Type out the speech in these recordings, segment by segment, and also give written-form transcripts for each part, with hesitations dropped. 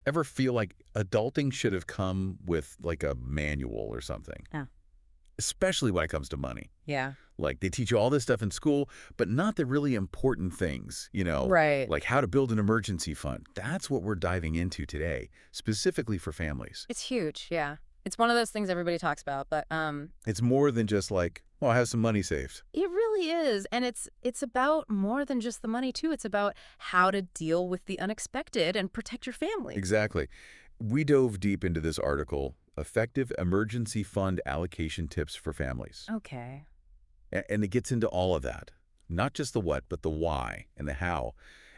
ever feel like adulting should have come with like a manual or something? Yeah. Especially when it comes to money. Yeah. Like they teach you all this stuff in school, but not the really important things, Right. like how to build an emergency fund. That's what we're diving into today, specifically for families. It's huge. Yeah. It's one of those things everybody talks about, but It's more than just like, well, I have some money saved. it really is. And it's about more than just the money too. It's about how to deal with the unexpected and protect your family. Exactly. We dove deep into this article, Effective Emergency Fund Allocation Tips for Families. Okay. And it gets into all of that. Not just the what, but the why and the how.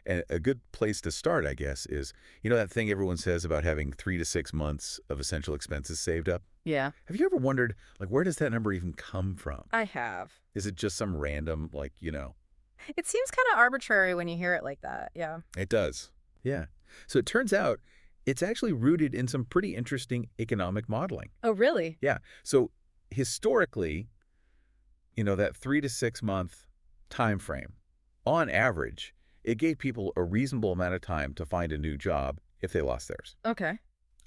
And a good place to start, I guess, is, that thing everyone says about having 3 to 6 months of essential expenses saved up? Yeah. Have you ever wondered, like, where does that number even come from? I have. Is it just some random, It seems kind of arbitrary when you hear it like that. Yeah. It does. Yeah. So it turns out it's actually rooted in some pretty interesting economic modeling. Oh, really? Yeah. So historically, that 3 to 6 month time frame, on average, it gave people a reasonable amount of time to find a new job if they lost theirs. Okay.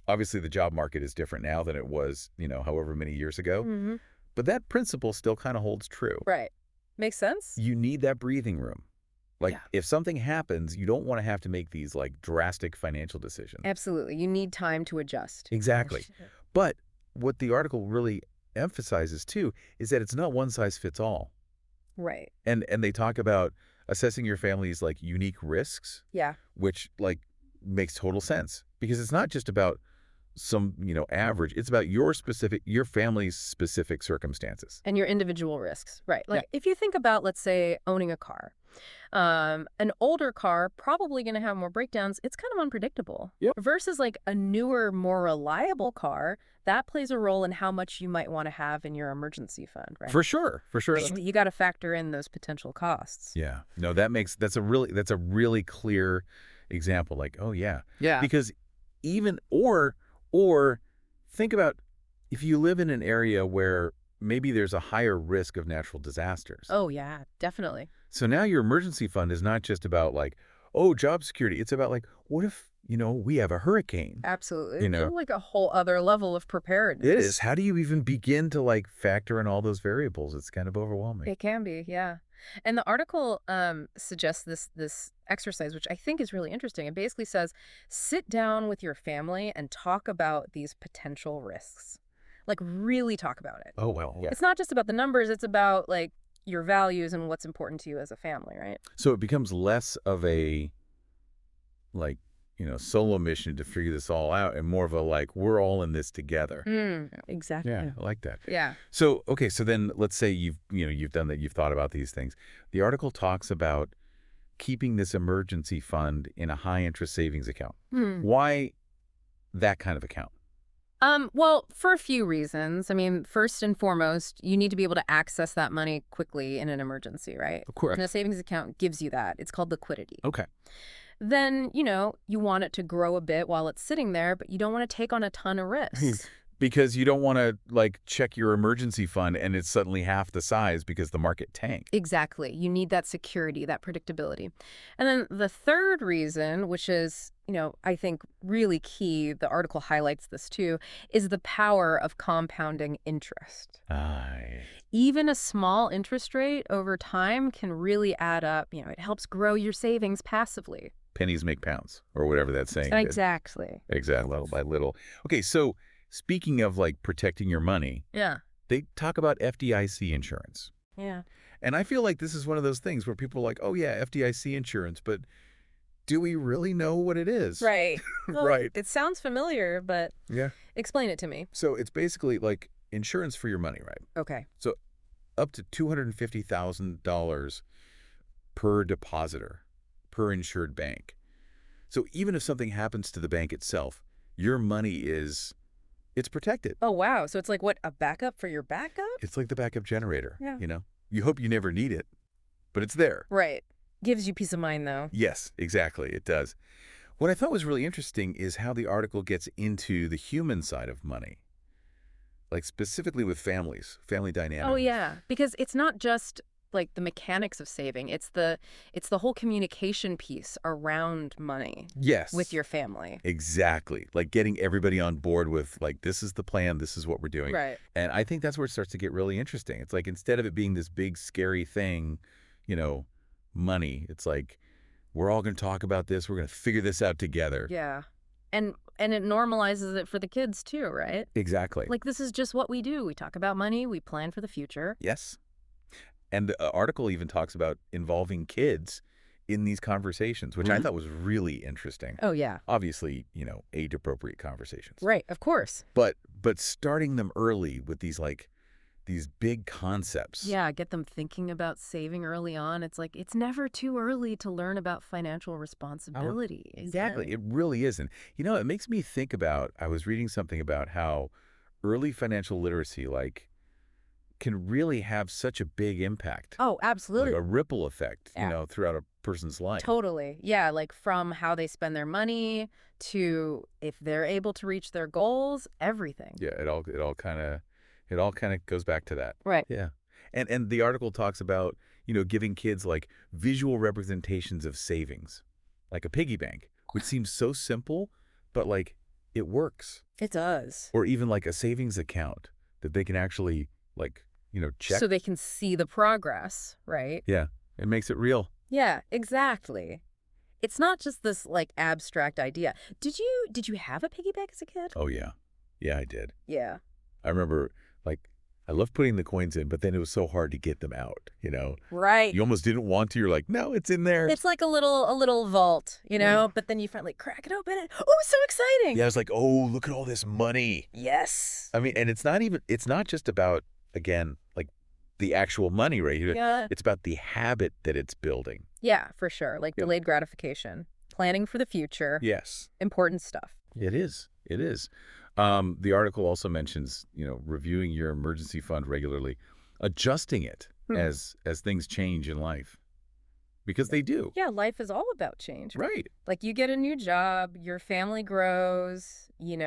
Obviously, the job market is different now than it was, however many years ago. Mm-hmm. But that principle still kind of holds true. Right. Makes sense. You need that breathing room. Like, Yeah. if something happens, you don't want to have to make these, like, drastic financial decisions. Absolutely. You need time to adjust. Exactly. But what the article really emphasizes, too, is that it's not one size fits all. Right. And they talk about assessing your family's, like, unique risks, Yeah. which, like, makes total sense. Because it's not just about some, average. It's about your family's specific circumstances. And your individual risks. Right. Yeah. Like if you think about, let's say, owning a car, an older car probably going to have more breakdowns. It's kind of unpredictable. Yep. Versus like a newer, more reliable car, that plays a role in how much you might want to have in your emergency fund, right? For sure. For sure. You got to factor in those potential costs. Yeah. No, that's a really clear example. Like, oh, yeah. Yeah. Because even, or think about if you live in an area where maybe there's a higher risk of natural disasters. Oh, yeah, definitely. So now your emergency fund is not just about like, oh, job security. It's about like, what if, we have a hurricane? Absolutely. You know. It's like a whole other level of preparedness. It is. How do you even begin to like factor in all those variables? It's kind of overwhelming. It can be, yeah. And the article suggests this exercise, which I think is really interesting. It basically says, sit down with your family and talk about these potential risks. Like, really talk about it. Oh, well, yeah. It's not just about the numbers. It's about, like, your values and what's important to you as a family, right? So it becomes less of a, like, solo mission to figure this all out and more of a, like, we're all in this together. Exactly. Yeah, I like that. Yeah. So, okay, so then let's say you've done that, you've thought about these things. The article talks about keeping this emergency fund in a high-interest savings account. Why that kind of account? Well, for a few reasons. I mean, first and foremost, you need to be able to access that money quickly in an emergency, right? Of course. And a savings account gives you that. It's called liquidity. Okay. Then, you want it to grow a bit while it's sitting there, but you don't want to take on a ton of risks. Because you don't want to, like, check your emergency fund and it's suddenly half the size because the market tanked. Exactly. You need that security, that predictability. And then the third reason, which is, I think really key, the article highlights this too, is the power of compounding interest. Even a small interest rate over time can really add up. It helps grow your savings passively. Pennies make pounds, or whatever that saying is. Exactly. Exactly, little by little. Okay, so speaking of, like, protecting your money, Yeah. they talk about FDIC insurance. Yeah. And I feel like this is one of those things where people are like, oh, yeah, FDIC insurance, but do we really know what it is? Right. Well, Right. It sounds familiar, but Yeah. explain it to me. So it's basically like insurance for your money, right? Okay. So up to $250,000 per depositor, per insured bank. So even if something happens to the bank itself, your money it's protected. Oh, wow. So it's like, what, a backup for your backup? It's like the backup generator, Yeah. You hope you never need it, but it's there. Right. Gives you peace of mind, though. Yes, exactly. It does. What I thought was really interesting is how the article gets into the human side of money, like specifically with families, family dynamics. Oh, yeah. Because it's not just like the mechanics of saving. It's the whole communication piece around money with Yes, your family. exactly. Like getting everybody on board with like, this is the plan, this is what we're doing. Right. And I think that's where it starts to get really interesting. It's like instead of it being this big scary thing, you know, money, it's like we're all going to talk about this. We're going to figure this out together. Yeah. And it normalizes it for the kids too, right? Exactly. Like this is just what we do. We talk about money, we plan for the future. Yes. And the article even talks about involving kids in these conversations, which I thought was really interesting. Oh yeah. Obviously, age-appropriate conversations. Right, of course. But starting them early with these big concepts. Yeah, get them thinking about saving early on. It's like it's never too early to learn about financial responsibility. Exactly. It really isn't. It makes me think about, I was reading something about how early financial literacy, like, can really have such a big impact, Oh, like absolutely. a ripple effect, Yeah. throughout a person's life. Totally. Yeah, like from how they spend their money to if they're able to reach their goals, everything. Yeah, it all kind of goes back to that. Right. Yeah. And the article talks about, giving kids like visual representations of savings, like a piggy bank, which seems so simple, but like it works. It does. Or even like a savings account that they can actually like, check. So they can see the progress, right? Yeah. It makes it real. Yeah, exactly. It's not just this like abstract idea. Did you have a piggy bank as a kid? Oh yeah. Yeah, I did. Yeah. I remember like I loved putting the coins in, but then it was so hard to get them out, Right. You almost didn't want to. You're like, no, it's in there. It's like a little vault, but then you finally crack it open and oh, it's so exciting. Yeah, I was like, oh, look at all this money. Yes. I mean, and it's not just about, again, like the actual money, right? Yeah. It's about the habit that it's building. Yeah, for sure. Like Yeah. delayed gratification, planning for the future, Yes, important stuff. it is. It is. The article also mentions, reviewing your emergency fund regularly, adjusting it Hmm. as things change in life, because they do. Yeah, life is all about change. Right. Like you get a new job, your family grows, you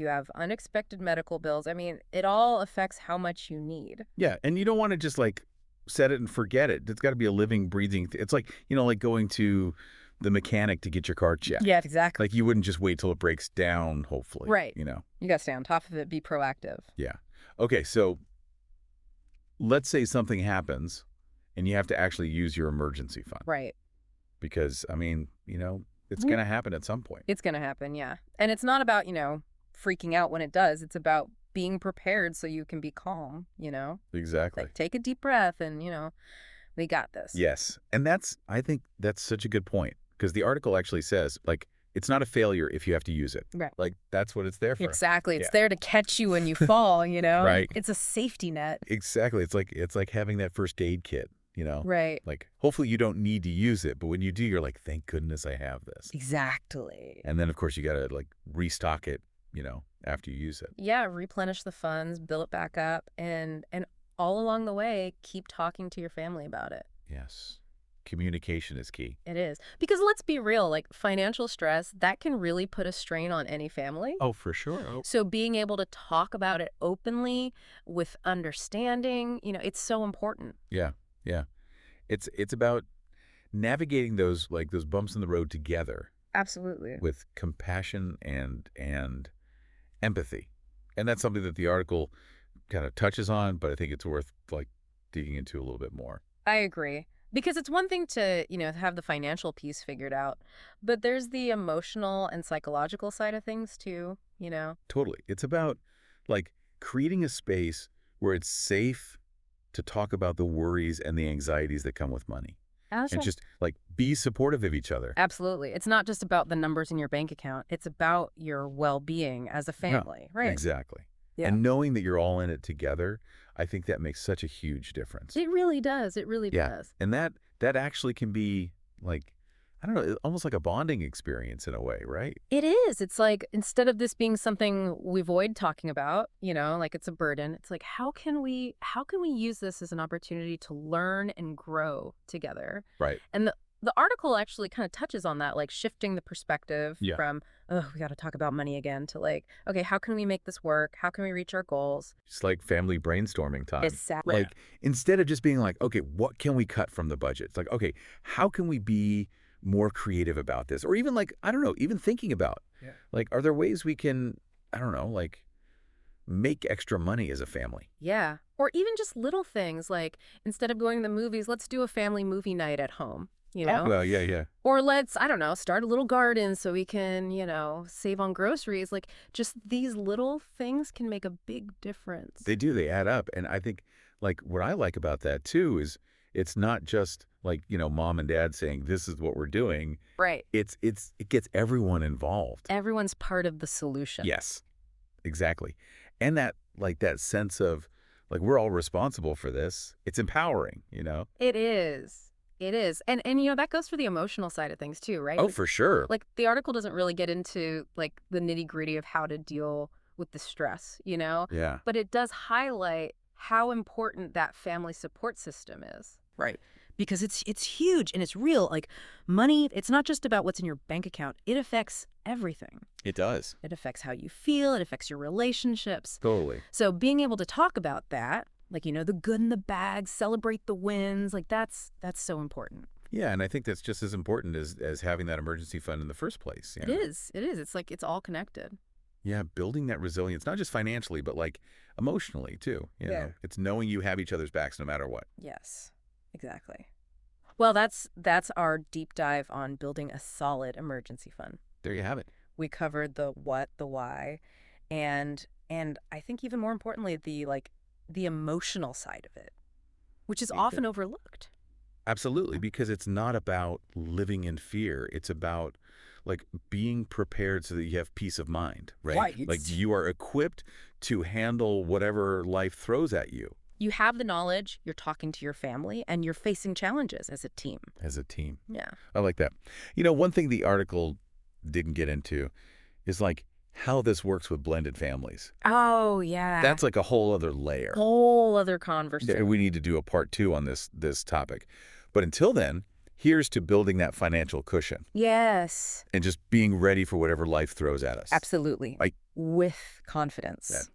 have unexpected medical bills. I mean, it all affects how much you need. Yeah, and you don't want to just like set it and forget it. It's got to be a living, breathing. It's like, like going to the mechanic to get your car checked. Yeah, exactly. Like you wouldn't just wait till it breaks down, hopefully. Right. You know? You got to stay on top of it, be proactive. Yeah. Okay, so let's say something happens and you have to actually use your emergency fund. Right. Because, I mean, it's Yeah. going to happen at some point. It's going to happen, yeah. And it's not about, freaking out when it does. It's about being prepared so you can be calm, Exactly. Like take a deep breath and, we got this. Yes. And I think that's such a good point, because the article actually says, like, it's not a failure if you have to use it. Right. Like, that's what it's there for. Exactly. It's Yeah. there to catch you when you fall, Right. It's a safety net. Exactly. It's like having that first aid kit, Right. Like, hopefully you don't need to use it, but when you do, you're like, thank goodness I have this. Exactly. And then, of course, you got to, like, restock it, after you use it. Yeah, replenish the funds, build it back up, and all along the way, keep talking to your family about it. Yes. Communication is key. It is. Because let's be real, like financial stress, that can really put a strain on any family. Oh, for sure. Oh. So being able to talk about it openly with understanding, it's so important. Yeah. Yeah. It's about navigating those bumps in the road together Absolutely. with compassion and empathy. And that's something that the article kind of touches on, but I think it's worth like digging into a little bit more. I agree. Because it's one thing to, have the financial piece figured out, but there's the emotional and psychological side of things too, Totally. It's about like creating a space where it's safe to talk about the worries and the anxieties that come with money. And just like be supportive of each other. Absolutely. It's not just about the numbers in your bank account. It's about your well-being as a family, right? Exactly. Yeah. And knowing that you're all in it together, I think that makes such a huge difference. It really does. It really does. And that actually can be like, I don't know, almost like a bonding experience in a way, right? It is. It's like instead of this being something we avoid talking about, like it's a burden, it's like how can we use this as an opportunity to learn and grow together? Right. And The article actually kind of touches on that, like shifting the perspective Yeah. from, oh, we got to talk about money again, to like, okay, how can we make this work? How can we reach our goals? Just like family brainstorming time. Exactly. Like, instead of just being like, okay, what can we cut from the budget? It's like, okay, how can we be more creative about this? Or even like, I don't know, even thinking about, like, are there ways we can, I don't know, like, make extra money as a family? Yeah. Or even just little things like instead of going to the movies, let's do a family movie night at home, you Oh, know? well, yeah, yeah. Or let's, I don't know, start a little garden so we can, save on groceries. Like just these little things can make a big difference. They do, they add up. And I think, like, what I like about that too is it's not just like, mom and dad saying, this is what we're doing. Right. It gets everyone involved. Everyone's part of the solution. Yes, exactly. And that, like, that sense of, like, we're all responsible for this. It's empowering, you know? It is. It is. And that goes for the emotional side of things too, right? Oh, Like, for sure. like the article doesn't really get into like the nitty-gritty of how to deal with the stress. Yeah. But it does highlight how important that family support system is. Right. Because it's huge and it's real. Like money, it's not just about what's in your bank account. It affects everything. It does. It affects how you feel, it affects your relationships. Totally. So being able to talk about that, like the good and the bad, celebrate the wins, like that's so important. Yeah, and I think that's just as important as having that emergency fund in the first place. It is. It is. It's like it's all connected. Yeah, building that resilience, not just financially, but like emotionally too. You Yeah. know, it's knowing you have each other's backs no matter what. Yes. Exactly. Well, that's our deep dive on building a solid emergency fund. There you have it. We covered the what, the why, and I think even more importantly the emotional side of it, which is Me too. often overlooked. Absolutely, because it's not about living in fear. It's about like being prepared so that you have peace of mind, right? Right. Like you are equipped to handle whatever life throws at you You have the knowledge, you're talking to your family, and you're facing challenges as a team. as a team. Yeah. I like that. One thing the article didn't get into is like how this works with blended families. Oh, yeah. That's like a whole other layer. whole other Yeah, conversation. we need to do a part 2 on this topic. But until then, here's to building that financial cushion Yes. and just being ready for whatever life throws at us. Absolutely. Like With confidence. that.